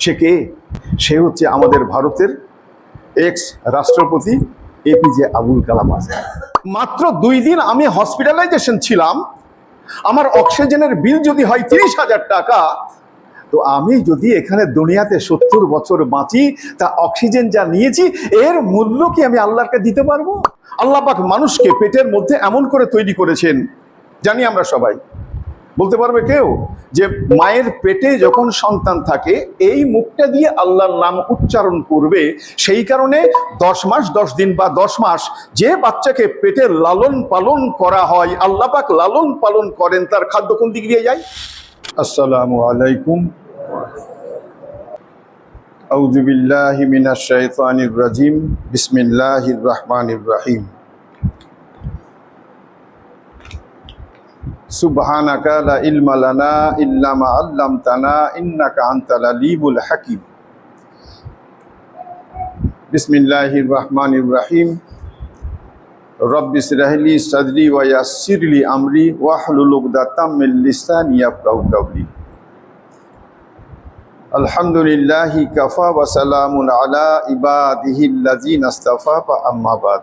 সে কে? সে হচ্ছে আমাদের ভারতের এক্স রাষ্ট্রপতি এপিজে আবুল কালাম আজাদ। মাত্র 2 দিন আমি হসপিটালাইজেশন ছিলাম, আমার অক্সিজেনের বিল যদি হয় 30,000 টাকা, তো আমি যদি এখানে দুনিয়াতে 70 বছর বাঁচি, তা অক্সিজেন যা নিয়েছি এর মূল্য কি আমি আল্লাহকে দিতে পারবো? আল্লাহ পাক মানুষকে পেটের মধ্যে এমন করে তৈরি করেছেন, জানি আমরা সবাই। বলতে পারবে কেউ যে মায়ের পেটে যখন সন্তান থাকে এই মুখটা দিয়ে আল্লাহর নাম উচ্চারণ করবে? সেই কারণে 10 মাস 10 দিন বা 10 মাস যে বাচ্চাকে পেটে লালন পালন করা হয়, আল্লাহ পাক লালন পালন করেন, তার খাদ্য কোন দিক দিয়ে যায়? আসসালামু আলাইকুম। আউযু বিল্লাহি মিনাশ শাইতানির রাজিম। বিসমিল্লাহির রহমানির রহিম। সুবহানাকা লা ইলমা লানা ইল্লা মা আল্লামতানা ইন্নাকা আনতাল আলিমুল হাকিম। বিসমিল্লাহির রহমানির রহিম। রব্বি ইশরাহ লি সাদরি ওয়া ইয়াসসির লি আমরি ওয়াহলুল উকদাতাম মিন লিসানি ইয়াফকাহু কাওলি। আলহামদুলিল্লাহি কাফা ওয়া সালামুন আলা ইবাদিহিল্লাযিনা ইসতাফা ফা আম্মা বাদ।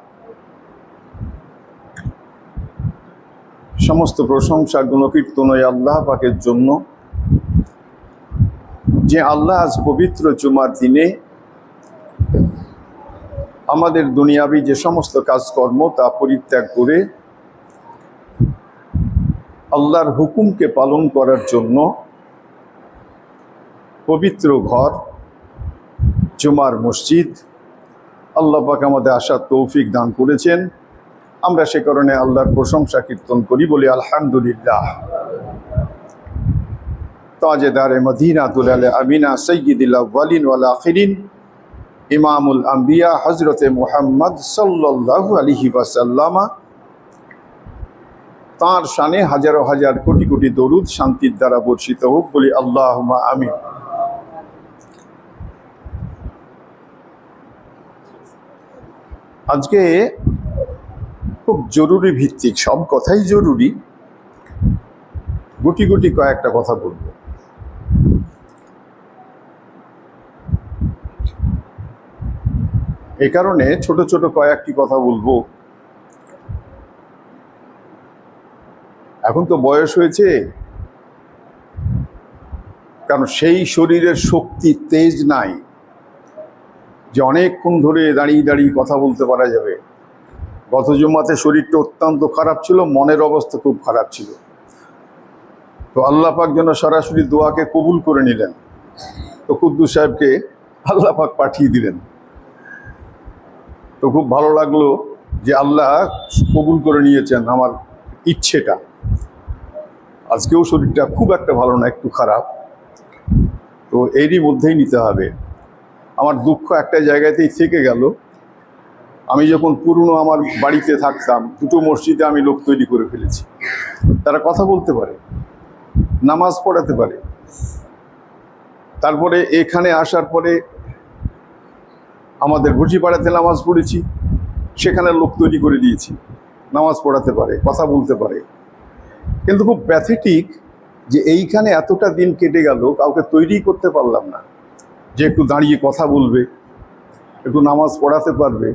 সমস্ত প্রশংসা গুণকীর্তন ওই আল্লাহ পাকের জন্য, যে আল্লাহ আজ পবিত্র জুমার দিনে আমাদের দুনিয়াবি যে সমস্ত কাজকর্ম তা পরিত্যাগ করে আল্লাহর হুকুমকে পালন করার জন্য পবিত্র ঘর জুমার মসজিদ আল্লাহ পাক আমাদের আসার তৌফিক দান করেছেন। আমরা সে কারণে আল্লাহর প্রশংসা কীর্তন করি, বলি আলহামদুলিল্লাহ। তাজেদারে মদিনাতুল আমিনা সৈয়দুল আউয়ালিন ওয়াল আখিরিন ইমামুল আম্বিয়া হযরতে মুহাম্মদ সাল্লাল্লাহু আলাইহি ওয়াসাল্লাম, তাঁর শানে হাজারো হাজার কোটি কোটি দরুদ শান্তির দ্বারা বর্ষিত হোক, বলি আল্লাহুম্মা আমিন। আজকে খুব জরুরি ভিত্তিক, সব কথাই জরুরি, গুটি গুটি কয়েকটা কথা বলবো। এই কারণে ছোট ছোট কয়েকটি কথা বলবো। এখন তো বয়স হয়েছে, কারণ সেই শরীরের শক্তি তেজ নাই যে অনেকক্ষণ ধরে দাঁড়িয়ে দাঁড়িয়ে কথা বলতে পারা যাবে। গত জুমাতে শরীরটা অত্যন্ত খারাপ ছিল, মনের অবস্থা খুব খারাপ ছিল, তো আল্লাহ পাক যেন সরাসরি দোয়াকে কবুল করে নিলেন। তো কুদ্দুস সাহেবকে আল্লাহ পাক পাঠিয়ে দিলেন। তো খুব ভালো লাগলো যে আল্লাহ কবুল করে নিয়েছেন আমার ইচ্ছেটা। আজকেও শরীরটা খুব একটা ভালো না, একটু খারাপ, তো এরই মধ্যেই নিতে হবে। আমার দুঃখ একটা জায়গাতেই থেকে গেল। আমি যখন পুরনো আমার বাড়িতে থাকতাম, 2টো মসজিদে আমি লোক তৈরি করে ফেলেছি। তারা কথা বলতে পারে, নামাজ পড়াতে পারে। তারপরে এখানে আসার পরে আমাদের ভুজিপাড়াতে নামাজ পড়েছি, সেখানে লোক তৈরি করে দিয়েছি, নামাজ পড়াতে পারে, কথা বলতে পারে। কিন্তু খুব প্যাথেটিক যে এইখানে এতটা দিন কেটে গেল, কাউকে তৈরি করতে পারলাম না যে একটু দাঁড়িয়ে কথা বলবে, একটু নামাজ পড়াতে পারবে।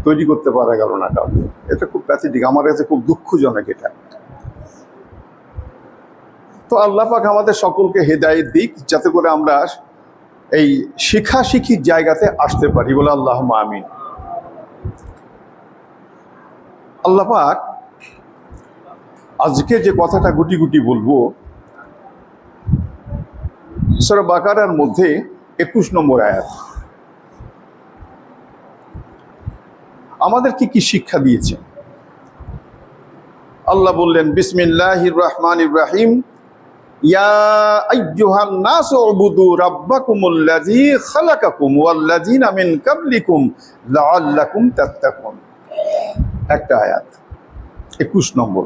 তৈরি করতে পারা গেল না কাউকে। এটা খুব প্যাথেটিক, আমার কাছে খুব দুঃখজনক এটা। তো আল্লাহ পাক আমাদের সকলকে হেদায়েত দিক, যাতে করে আমরা এই শিখাশিখির জায়গাতে আসতে পারি, বলে আল্লাহুম্মা আমিন। আল্লাহ পাক আজকে যে কথাটা গুটি গুটি বলবো, সূরা বাকারার মধ্যে 21 নম্বর আয়াত আমাদের কি শিক্ষা দিয়েছেন। আল্লাহ বললেন, বিসমিল্লাহির রহমানির রহিম, ইয়া আইয়ুহান নাসু উবুদু রাব্বাকুমুল্লাযী খালাকাকুম ওয়াল্লাযীনা মিন ক্বাবলিকুম লাআল্লাকুম তাত্তাকুন। একটা আয়াত 21 নম্বর।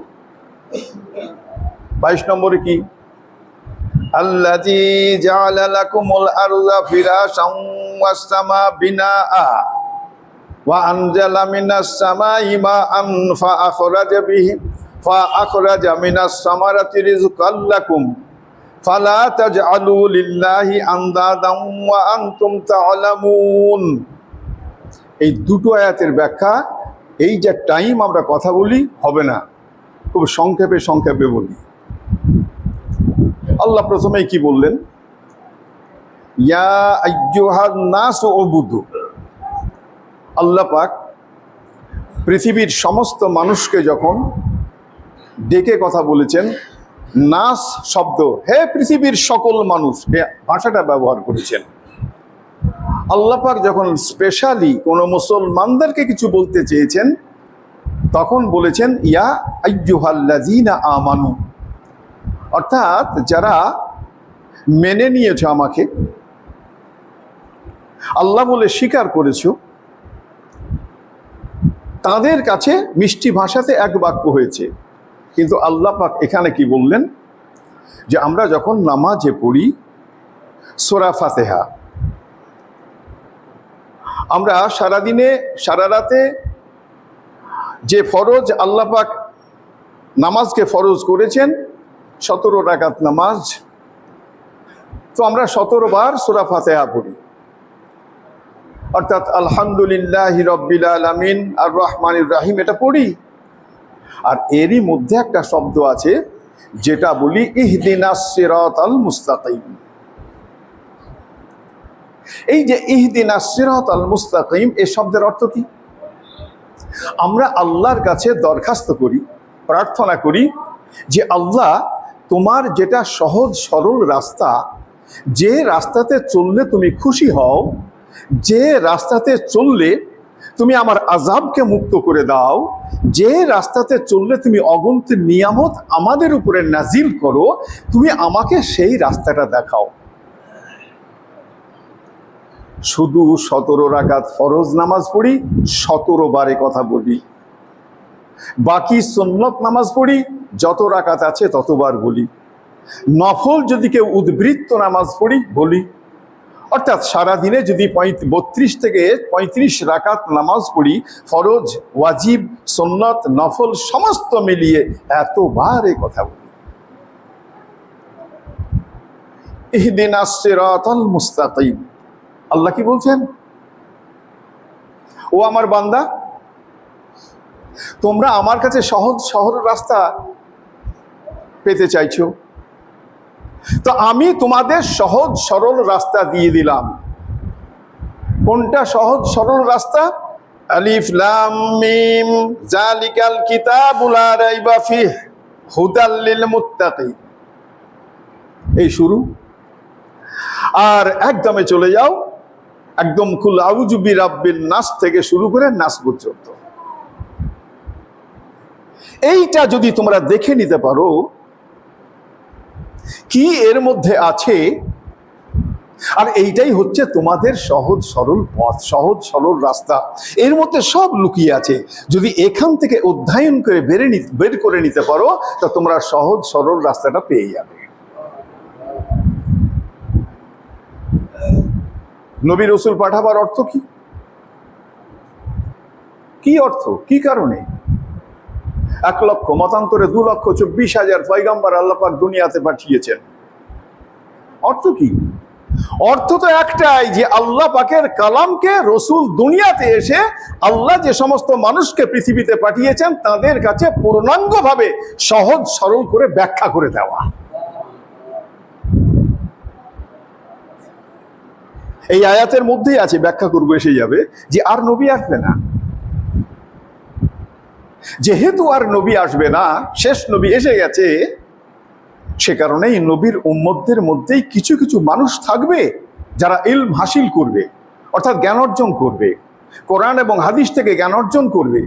22 নম্বরে কি, আল্লাযী জাআলা লাকুমুল আরযা ফিরাশান ওয়াস সামা বিনাআ ওয়া আনজালা মিনাস সামাই মাআন ফাআখরাজা মিনাস সামারাতি রিজকাল লাকুম ফালা তাজআলু লিল্লাহি আনদাদাম ওয়া আনতুম তা'লামুন। এই দুটো আয়াতের ব্যাখ্যা, এই যে টাইম আমরা কথা বলি হবে না, খুব সংক্ষেপে সংক্ষেপে বলি। আল্লাহ প্রথমেই কি বললেন? ইয়া আইয়ুহান নাস উবুদু। আল্লাহ পাক পৃথিবীর সমস্ত মানুষকে যখন ডেকে কথা বলেছেন, নাস শব্দ, হে পৃথিবীর সকল মানুষ, এ ভাষাটা ব্যবহার করেছেন। আল্লাহ পাক যখন স্পেশালি কোনো মুসলমানদেরকে কিছু বলতে চেয়েছেন, তখন বলেছেন ইয়া আইয়ুহাল্লাযীনা আমানু, অর্থাৎ যারা মেনে নিয়েছ আমাকে, আল্লাহ বলে স্বীকার করেছ, তাদের কাছে মিষ্টি ভাষাতে এক বাক্য হয়েছে। কিন্তু আল্লাহ পাক এখানে কি বললেন? যে আমরা যখন নামাজে পড়ি সূরা ফাতিহা, আমরা সারাদিনে সারা রাতে যে ফরজ আল্লাহ পাক নামাজকে ফরজ করেছেন 17 রাকাত নামাজ, তো আমরা 17 বার সূরা ফাতিহা পড়ি, অর্থাৎ আলহামদুলিল্লাহি রাব্বিল আলামিন আর রহমানির রহিম এটা পড়ি। আর এরই মধ্যে একটা শব্দ আছে যেটা বলি ইহদিনাস সিরাতাল মুস্তাকিম। এই যে ইহদিনাস সিরাতাল মুস্তাকিম, এই শব্দের অর্থ কি? আমরা আল্লাহর কাছে দরখাস্ত করি, প্রার্থনা করি যে আল্লাহ, তোমার যেটা সহজ সরল রাস্তা, যে রাস্তাতে চললে তুমি খুশি হও, যে রাস্তাতে চললে তুমি আমার আযাবকে মুক্ত করে দাও, যে রাস্তাতে চললে তুমি অগণিত নিয়ামত আমাদের উপরে নাজিল করো, তুমি আমাকে সেই রাস্তাটা দেখাও। শুধু 17 রাকাত ফরজ নামাজ পড়ি, 17 বারে কথা বলি। বাকি সুন্নত নামাজ পড়ি, যত রাকাত আছে ততবার বলি। নফল যদি কেউ উদ্বৃত্ত নামাজ পড়ি বলি। অর্থাৎ সারাদিনে যদি 32 থেকে 35 রাকাত নামাজ পড়ি, ফরজ, ওয়াজিব, সুন্নত, নফল সমস্ত মিলিয়ে এতবার এই কথা বলি। ইহদিনাস সিরাতাল মুস্তাকিম। আল্লাহ কি বলছেন? ও আমার বান্দা, তোমরা আমার কাছে সহজ সরল রাস্তা পেতে চাইছো, তো আমি তোমাদের সহজ সরল রাস্তা দিয়ে দিলাম। কোনটা সহজ সরল রাস্তা? আলিফ লাম মিম যালিকাল কিতাবু লা রাইবা ফিহি হুদাল লিল মুত্তাকিন, এই শুরু। আর একদমে চলে যাও, একদম কুল আউযু বিরাব্বিন নাস থেকে শুরু করে নাস পর্যন্ত। এইটা যদি তোমরা দেখে নিতে পারো কি এর মধ্যে আছে, আর এইটাই হচ্ছে তোমাদের সহজ সরল পথ, সহজ সরল রাস্তা, এর মধ্যে সব লুকিয়ে আছে। যদি এখান থেকে অধ্যয়ন করে বের করে নিতে পারো, তা তোমরা সহজ সরল রাস্তাটা পেয়ে যাবে। নবী রাসূল পাঠাবার অর্থ কি? কি অর্থ, কি কারণে? 1 লক্ষ, মতান্তরে 2,24,000 পয়গম্বর আল্লাহ পাক দুনিয়াতে পাঠিয়েছেন। অর্থ কি? অর্থ তো একটাই, যে আল্লাহ পাকের কালামকে রসুল দুনিয়াতে এসে আল্লাহ যে সমস্ত মানুষকে পৃথিবীতে পাঠিয়েছেন তাদের কাছে পূর্ণাঙ্গভাবে সহজ সরল করে ব্যাখ্যা করে দেওয়া। এই আয়াতের মধ্যেই আছে, ব্যাখ্যা করবো এসে যাবে, যে আর নবী আসবে না। যেহেতু আর নবী আসবে না, শেষ নবী এসে গেছে, সে কারণেই নবীর উম্মতদের মধ্যেই কিছু কিছু মানুষ থাকবে যারা ইলম হাসিল করবে, অর্থাৎ জ্ঞান অর্জন করবে, কোরআন এবং হাদিস থেকে জ্ঞান অর্জন করবে।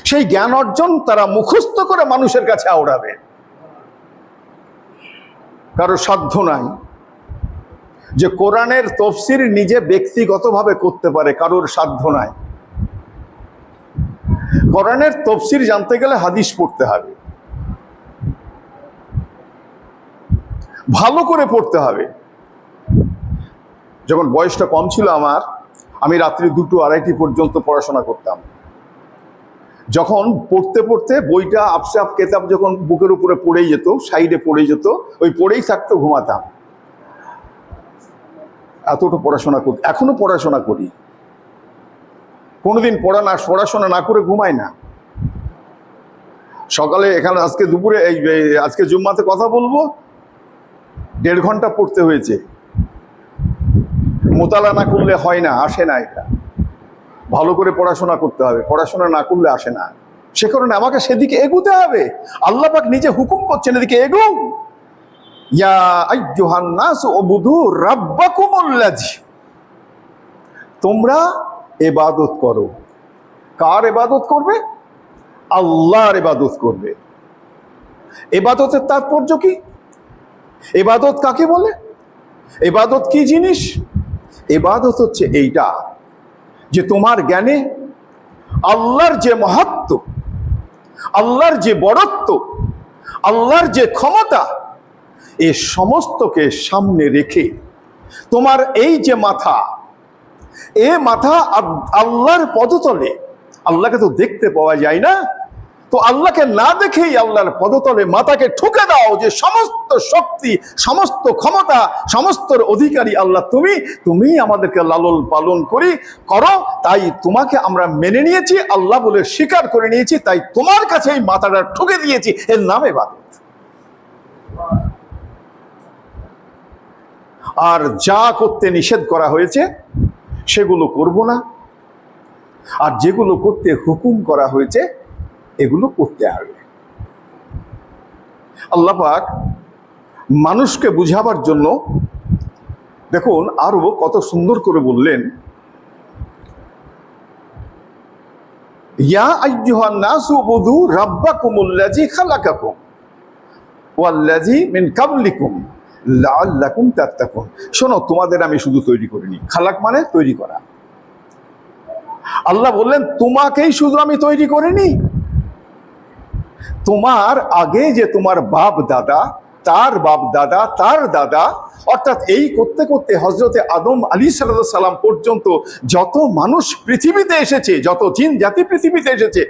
সেই জ্ঞান অর্জন তারা মুখস্থ করে মানুষের কাছে আওড়াবে। কারো সাধ্য নাই যে কোরআনের তফসির নিজে ব্যক্তিগতভাবে করতে পারে, কারোর সাধ্য নাই। কোরআনের তফসির জানতে গেলে হাদিস পড়তে হবে, ভালো করে পড়তে হবে। যখন বয়সটা কম ছিল আমার, আমি রাত্রি 2টো 2:30 পর্যন্ত পড়াশোনা করতাম। যখন পড়তে পড়তে বইটা আপসাপ কেতাব যখন বুকের উপরে পড়েই যেত, সাইডে পড়ে যেত, ওই পড়েই থাকতো, ঘুমাতাম। এতটা পড়াশোনা করি, এখনো পড়াশোনা করি, কোনোদিন পড়াশোনা না করে ঘুমাই না। সকালে এখানে আজকে দুপুরে আজকে জুম্মাতে কথা বলবো, 1.5 ঘন্টা পড়তে হয়েছে। মোতালা না করলে হয় না, আসে না। এটা ভালো করে পড়াশোনা করতে হবে, পড়াশোনা না করলে আসে না। সে কারণে আমাকে সেদিকে এগুতে হবে। আল্লাহ পাক নিজে হুকুম করছেন, এদিকে এগো, ইয়া আইয়ুহান নাস উবুদু রাব্বাকুমুল্লাযী, তোমরা ইবাদত করো। কার ইবাদত করবে? আল্লাহর ইবাদত করবে। ইবাদতের তাৎপর্য কি? ইবাদত কাকে বলে? ইবাদত কি জিনিস? ইবাদত হচ্ছে এইটা যে তোমার জ্ঞানে আল্লাহর যে মহত্ব, আল্লাহর যে বড়ত্ব, আল্লাহর যে ক্ষমতা, এই সমস্তকে সামনে রেখে তোমার এই যে মাথা, এ মাথা আল্লাহর পদতলে, আল্লাহকে তো দেখতে পাওয়া যায় না, তো আল্লাহকে না দেখেই আল্লাহর পদতলে মাথাকে ঠুকে দাও যে সমস্ত শক্তি, সমস্ত ক্ষমতা, সমস্তর অধিকারী আল্লাহ তুমি, তুমি আমাদেরকে লালন পালন করো, তাই তোমাকে আমরা মেনে নিয়েছি, আল্লাহ বলে স্বীকার করে নিয়েছি, তাই তোমার কাছে এই মাথাটা ঠুকে দিয়েছি, এর নাম ইবাদত। আর যা করতে নিষেধ করা হয়েছে সেগুলো করব না, আর যেগুলো করতে হুকুম করা হয়েছে এগুলো করতে হবে। আল্লাহ পাক মানুষকে বুঝাবার জন্য দেখুন আরো কত সুন্দর করে বললেন, ইয়া আইয়ুহান নাসু উবুদু রাব্বাকুমুল্লাযী খালাকাকুম ওয়াল্লাযী মিন কাবলিকুম লাআল্লাকুম তাত্তাকুন। শোনো, তোমাদের আমি শুধু তৈরি করিনি, খালাক মানে তৈরি করা। আল্লাহ বললেন তোমাকেই শুধু আমি তৈরি করিনি, তোমার আগে যে তোমার বাপ দাদা, তার বাপ দাদা, তার দাদা, অর্থাৎ এই করতে করতে হযরতে আদম আলাইহিস সালাম পর্যন্ত যত মানুষ পৃথিবীতে এসেছে, যত জিন জাতি পৃথিবীতে এসেছে,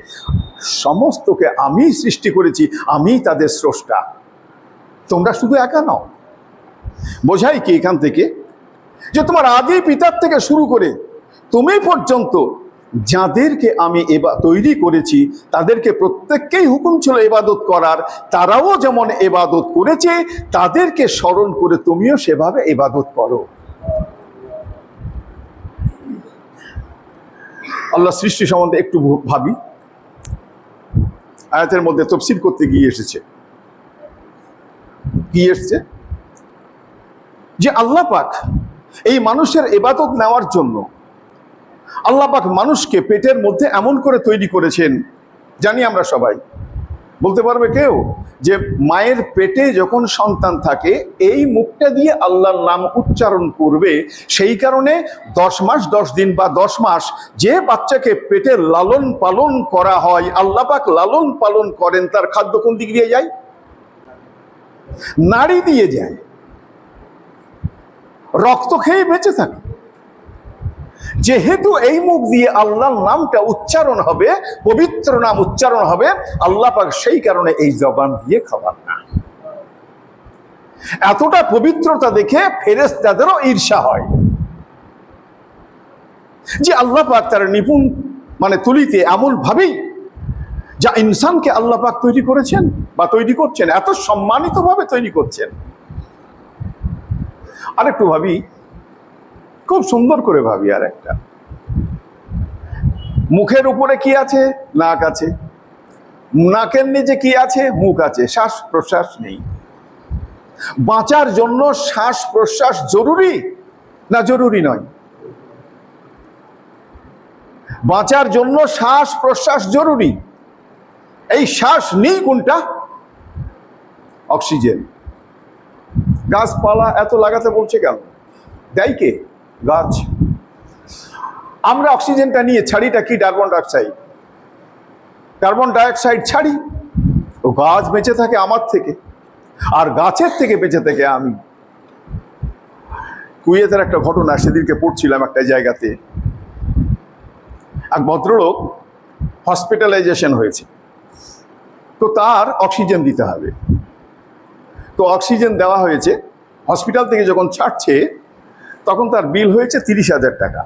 সমস্তকে আমি সৃষ্টি করেছি, আমি তাদের স্রষ্টা। তোমরা শুধু একা নও। বোঝাই কি এখান থেকে যে তোমার আদি পিতার থেকে শুরু করে তুমি পর্যন্ত যাদেরকে আমি তৈরি করেছি তাদেরকে প্রত্যেককেই হুকুম ছিল ইবাদত করার, তারাও যেমন ইবাদত করেছে, তাদেরকে স্মরণ করে তুমিও সেভাবে ইবাদত করো। আল্লাহ সৃষ্টি সম্বন্ধে একটু ভাবি। আয়াতের মধ্যে তাফসীর করতে গিয়ে এসেছে, কি এসছে? যে আল্লাহ পাক এই মানুষের ইবাদত নেওয়ার জন্য আল্লাহ পাক মানুষকে পেটের মধ্যে এমন করে তৈরি করেছেন, জানি আমরা সবাই। বলতে পারবে কেউ যে মায়ের পেটে যখন সন্তান থাকে এই মুখটা দিয়ে আল্লাহর নাম উচ্চারণ করবে, সেই কারণে 10 মাস 10 দিন বা 10 মাস যে বাচ্চাকে পেটে লালন পালন করা হয়, আল্লাহ পাক লালন পালন করেন, তার খাদ্য কোন দিক দিয়ে যায়? নাড়ি দিয়ে যায়। রক্ত খেয়ে বেঁচে থাকে। যেহেতু এই মুখ দিয়ে আল্লাহর নামটা উচ্চারণ হবে, পবিত্র নাম উচ্চারণ হবে, আল্লাহ পাক সেই কারণে এই জবান দিয়ে খাবার না। এতটা পবিত্রতা দেখে ফেরেশতাদেরও ঈর্ষা হয় যে আল্লাহ পাক তার নিপুণ মানে তুলিতে এমন ভাবেই যা ইনসানকে আল্লাহ পাক তৈরি করেছেন বা তৈরি করছেন, এত সম্মানিত ভাবে তৈরি করছেন। আরেকটু ভাবি, খুব সুন্দর করে ভাবি। আর একটা, মুখের উপরে কি আছে? নাক আছে। নাকের নিচে কি আছে? মুখ আছে। শ্বাস প্রশ্বাস নেই। বাঁচার জন্য শ্বাস প্রশ্বাস জরুরি না জরুরি নয়? বাঁচার জন্য শ্বাস প্রশ্বাস জরুরি। এই শ্বাস নেই কোনটা? অক্সিজেন। গাছপালা এত লাগাতে বলছে কেন? দেয় কে? গাছ। আমরা অক্সিজেনটা নিয়ে ছাড়িটা কি? Carbon dioxide. কার্বন ডাইঅক্সাইড ছাড়ি, ও গাছ বেঁচে থাকে আমার থেকে, আর গাছের থেকে বেঁচে থাকে আমি। কুয়েতের একটা ঘটনা, সেদিনকে পড়ছিলাম একটা জায়গাতে। এক ভদ্রলোক হসপিটালাইজেশন হয়েছে, তো তার অক্সিজেন দিতে হবে। তো অক্সিজেন দেওয়া হয়েছে, হসপিটাল থেকে যখন ছাড়ছে তখন তার বিল হয়েছে 30,000 টাকা।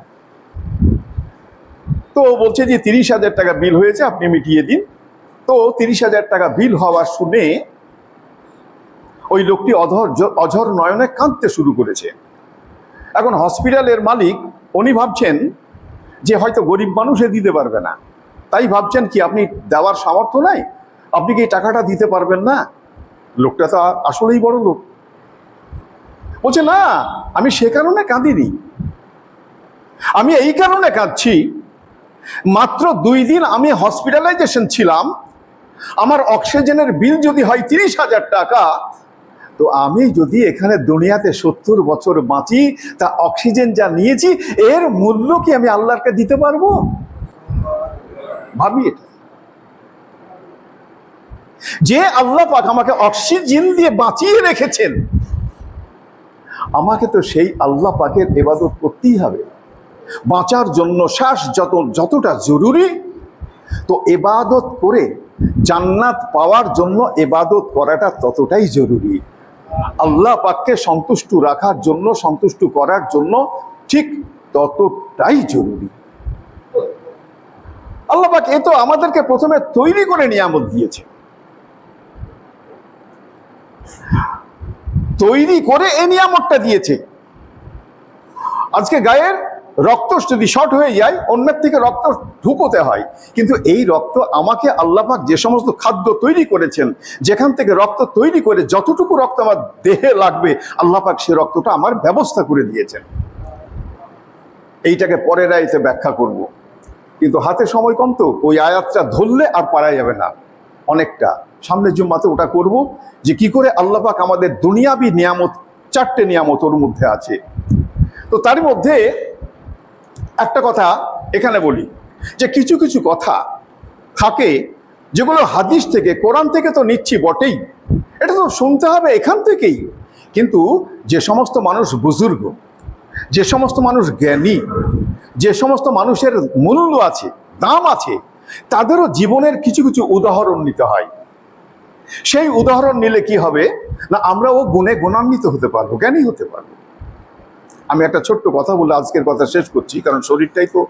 তো বলছে যে 30,000 টাকা বিল হয়েছে, আপনি মিটিয়ে দিন। তো 30,000 টাকা বিল হওয়া শুনে ওই লোকটি অঝর নয়নে কাঁদতে শুরু করেছে। এখন হসপিটালের মালিক উনি ভাবছেন যে হয়তো গরিব মানুষে দিতে পারবে না, তাই ভাবছেন কি আপনি দেওয়ার সামর্থ্য নাই, আপনি কি এই টাকাটা দিতে পারবেন না? লোকটা তো আসলেই বড় লোক। বলছে না, আমি সে কারণে কাঁদিনি, আমি এই কারণে কাঁদছি, মাত্র 2 দিন আমি হসপিটালাইজেশন ছিলাম, আমার অক্সিজেনের বিল যদি হয় 30,000 টাকা, তো আমি যদি এখানে দুনিয়াতে 70 বছর বাঁচি, তা অক্সিজেন যা নিয়েছি এর মূল্য কি আমি আল্লাহকে দিতে পারবো? ভাবি এটা, যে আল্লাহ পাক আমাকে অক্সিজেন দিয়ে বাঁচিয়ে রেখেছেন, আমাকে তো সেই আল্লাহ পাকের ইবাদত করতেই হবে। বাঁচার জন্য শ্বাস যতটা জরুরি, তো ইবাদত করে জান্নাত পাওয়ার জন্য ইবাদত করাটা ততটাই জরুরি। আল্লাহ পাককে সন্তুষ্ট রাখার জন্য, সন্তুষ্ট করার জন্য ঠিক ততটাই জরুরি। আল্লাহ পাক এ তো আমাদেরকে প্রথমে তৈরি করে নিয়ামত দিয়েছে, তৈরি করে এই নিয়ামতটা দিয়েছে। আজকে গায়ের রক্ত যদি শর্ট হয়ে যায়, অন্যের থেকে রক্ত ঢুকোতে হয়, কিন্তু এই রক্ত আমাকে আল্লাহ পাক যে সমস্ত খাদ্য তৈরি করেছেন, যেখান থেকে রক্ত তৈরি করে যতটুকু রক্ত আমার দেহে লাগবে, আল্লাহ পাক সে রক্তটা আমার ব্যবস্থা করে দিয়েছেন। এইটাকে পরের আয়াতে ব্যাখ্যা করব, কিন্তু হাতে সময় কম, তো ওই আয়াতটা ধরলে আর পারা যাবে না অনেকটা। সামনের জুম্মাতে ওটা করব, যে কি করে আল্লাহ পাক আমাদের দুনিয়াবি নিয়ামত, 4টে নিয়ামত ওর মধ্যে আছে। তো তার মধ্যে একটা কথা এখানে বলি, যে কিছু কিছু কথা থাকে যেগুলো হাদিস থেকে, কোরআন থেকে তো নিচ্ছি বটেই, এটা তো শুনতে হবে এখান থেকেই, কিন্তু যে সমস্ত মানুষ বুজুর্গ, যে সমস্ত মানুষ জ্ঞানী, যে সমস্ত মানুষের মূল্য আছে, দাম আছে, তাদেরও জীবনের কিছু কিছু উদাহরণ নিতে হয়। সেই উদাহরণ নিলে কি হবে না, আমরাও গুণে গুণান্বিত হতে পারবো, জ্ঞানী হতে পারবো। আমি একটা ছোট্ট কথা বলে আজকের কথা শেষ করছি, কারণ শরীরটাই তো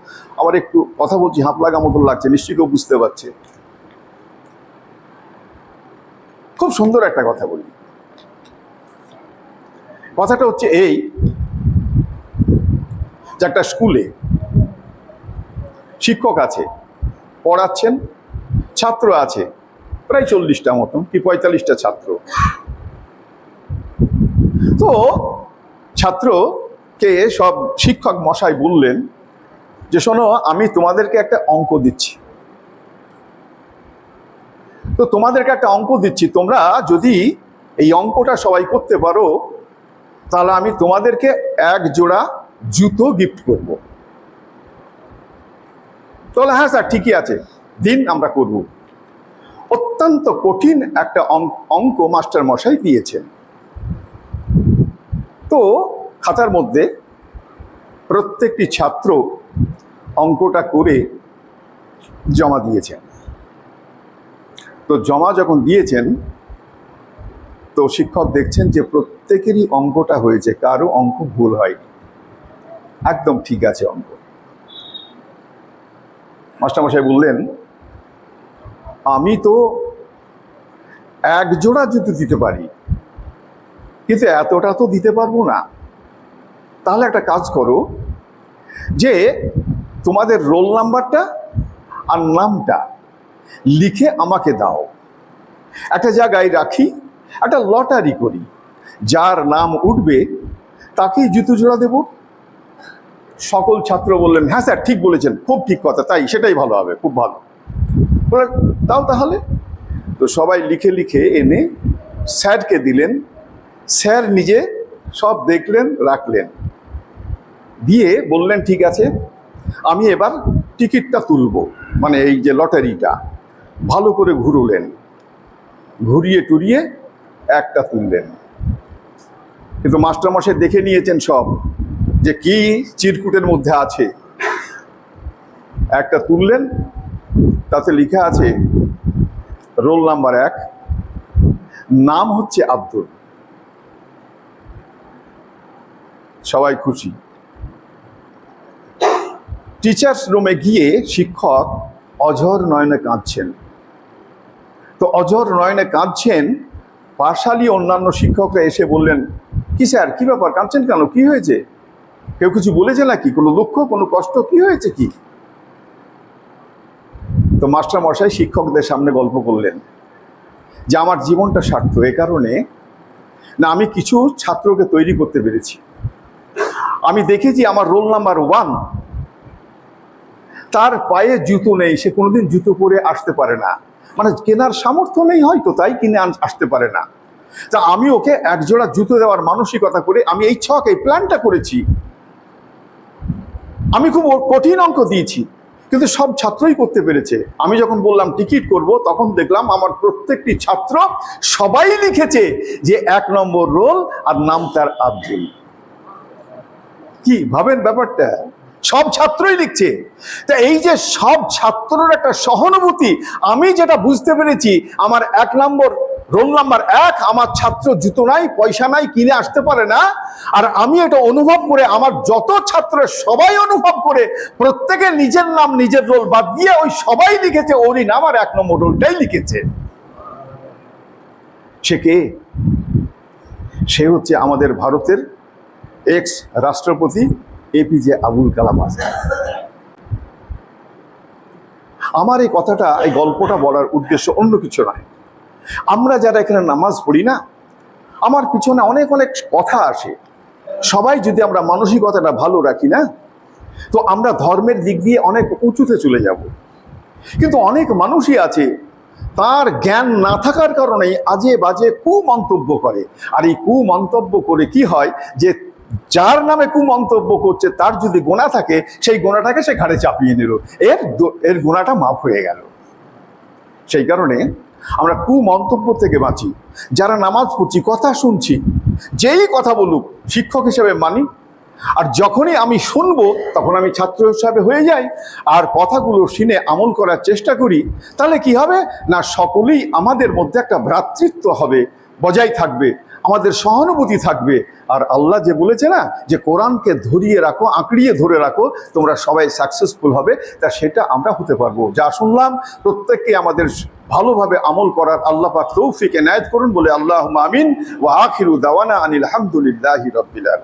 আমার একটু, কথা বলছি হাঁপ লাগা মতন লাগছে, নিশ্চয়ই কেউ বুঝতে পারছে। খুব সুন্দর একটা কথা বলি। কথাটা হচ্ছে এই, যে একটা স্কুলে শিক্ষক আছে, পড়াচ্ছেন, ছাত্র আছে প্রায় 40টা মতন কি 45টা ছাত্র। তো ছাত্রকে সব শিক্ষক মশাই বললেন যে শোনো, আমি তোমাদেরকে একটা অঙ্ক দিচ্ছি, তো তোমাদেরকে একটা অঙ্ক দিচ্ছি, তোমরা যদি এই অঙ্কটা সবাই করতে পারো, তাহলে আমি তোমাদেরকে 1 জোড়া জুতো গিফট করব। তাহলে হ্যাঁ স্যার ঠিকই আছে, দিন, আমরা করব। অত্যন্ত কঠিন একটা অঙ্ক মাস্টার মশাই দিয়েছেন। তো খাতার মধ্যে প্রত্যেকটি ছাত্র অঙ্কটা করে জমা দিয়েছেন। তো জমা যখন দিয়েছেন, তো শিক্ষক দেখছেন যে প্রত্যেকেরই অঙ্কটা হয়েছে, কারো অঙ্ক ভুল হয়নি, একদম ঠিক আছে অঙ্ক। মাস্টারমশাই বললেন, আমি তো 1 জোড়া জুতো দিতে পারি, কিন্তু এতটা তো দিতে পারবো না। তাহলে একটা কাজ করো, যে তোমাদের রোল নাম্বারটা আর নামটা লিখে আমাকে দাও, একটা জায়গায় রাখি, একটা লটারি করি, যার নাম উঠবে তাকেই জুতো জোড়া দেব। সকল ছাত্র বললেন, হ্যাঁ স্যার ঠিক বলেছেন, খুব ঠিক কথা, তাই সেটাই ভালো হবে, খুব ভালো। বলে দাও তাহলে। তো সবাই লিখে লিখে এনে স্যারকে দিলেন, স্যার নিজে সব দেখলেন, রাখলেন, দিয়ে বললেন ঠিক আছে, আমি এবার টিকিটটা তুলব, মানে এই যে লটারিটা। ভালো করে ঘুরলেন, ঘুরিয়ে টুরিয়ে একটা তুললেন, কিন্তু মাস্টারমশাই দেখে নিয়েছেন সব, যে কি চিরকুটের মধ্যে আছে। একটা তুললেন, তাতে লেখা আছে রোল নাম্বার 1, নাম হচ্ছে আব্দুল। সবাই খুশি। টিচার্স রুমে গিয়ে শিক্ষক অঝর নয়নে কাঁদছেন। তো অঝর নয়নে কাঁদছেন, পাশালি অন্যান্য শিক্ষকরা এসে বললেন, কি স্যার, কি ব্যাপার, কাঁদছেন কেন, কি হয়েছে? কেউ কিছু বলেছে নাকি, কোনো দুঃখ, কোনো কষ্ট, কি হয়েছে কি? তো মাস্টার মশাই শিক্ষকদের সামনে গল্প করলেন যে আমার জীবনটা স্বার্থ এ কারণে না, আমি কিছু ছাত্রকে তৈরি করতে পেরেছি। আমি দেখেছি আমার রোল নাম্বার 1, তার পায়ে জুতো নেই, সে কোনোদিন জুতো পরে আসতে পারে না, মানে কেনার সামর্থ্য নেই হয়তো, তাই কিনে আসতে পারে না। তা আমি ওকে এক জোড়া জুতো দেওয়ার মানসিকতা করে আমি এই প্ল্যানটা করেছি। আমি খুব কঠিন অঙ্ক দিয়েছি, কিন্তু সব ছাত্রই করতে পেরেছে। আমি যখন বললাম টিকিট করব, তখন দেখলাম আমার প্রত্যেকটি ছাত্র সবাই লিখেছে যে 1 নম্বর রোল আর নাম তার আব্দুল। কি ভাবেন ব্যাপারটা, সব ছাত্রই লিখছে। তা এই যে সব ছাত্রের একটা সহানুভূতি, আমি যেটা বুঝতে পেরেছি, আমার 1 নম্বর রোল নাম্বার 1, আমার ছাত্র জুতো নাই, পয়সা নাই, কিনে আসতে পারে না, আর আমি এটা অনুভব করে, আমার যত ছাত্র সবাই অনুভব করে, প্রত্যেকে নিজের নাম নিজের রোল বাদ দিয়ে ওই সবাই লিখেছে ওরই নাম আর 1 নম্বর রোলটাই লিখেছে। সে কে? সে হচ্ছে আমাদের ভারতের এক্স রাষ্ট্রপতি এপিজে আবুল কালাম আজাদ। আমার এই কথাটা, এই গল্পটা বলার উদ্দেশ্য অন্য কিছু নয়। আমরা যারা এখানে নামাজ পড়ি না, আমার পিছনে অনেক অনেক কথা আসে। সবাই যদি আমরা মানসিকতাটা ভালো রাখি না, তো আমরা ধর্মের দিক দিয়ে অনেক উঁচুতে চলে যাব। কিন্তু অনেক মানুষই আছে, তার জ্ঞান না থাকার কারণে আজে বাজে কুমন্তব্য করে। আর এই কুমন্তব্য করে কি হয়, যে যার নামে কুমন্তব্য করছে তার যদি গোনা থাকে, সেই গোনাটাকে সে ঘাড়ে চাপিয়ে নিল, এর গোনাটা মাফ হয়ে গেল। সেই কারণে আমরা কুমন্তব্য থেকে বাঁচি। যারা নামাজ পড়ছি, কথা শুনছি, যেই কথা বলুক শিক্ষক হিসেবে মানি, আর যখনই আমি শুনবো তখন আমি ছাত্র হিসাবে হয়ে যাই, আর কথাগুলো শুনে আমল করার চেষ্টা করি। তাহলে কি হবে না, সকলেই আমাদের মধ্যে একটা ভ্রাতৃত্ব হবে, বজায় থাকবে, আমাদের সহানুভূতি থাকবে। আর আল্লাহ যে বলেছে না, যে কোরআনকে ধরিয়ে রাখো, আঁকড়িয়ে ধরে রাখো, তোমরা সবাই সাকসেসফুল হবে, তা সেটা আমরা হতে পারবো। যা শুনলাম প্রত্যেককে আমাদের ভালোভাবে আমল করার আল্লাহ পাক তৌফিক এনায়েত করুন বলে আল্লাহুম্মা আমিন। ওয়া আখিরু দাওয়ানা আনিল হামদুলিল্লাহি রাব্বিল আলামিন।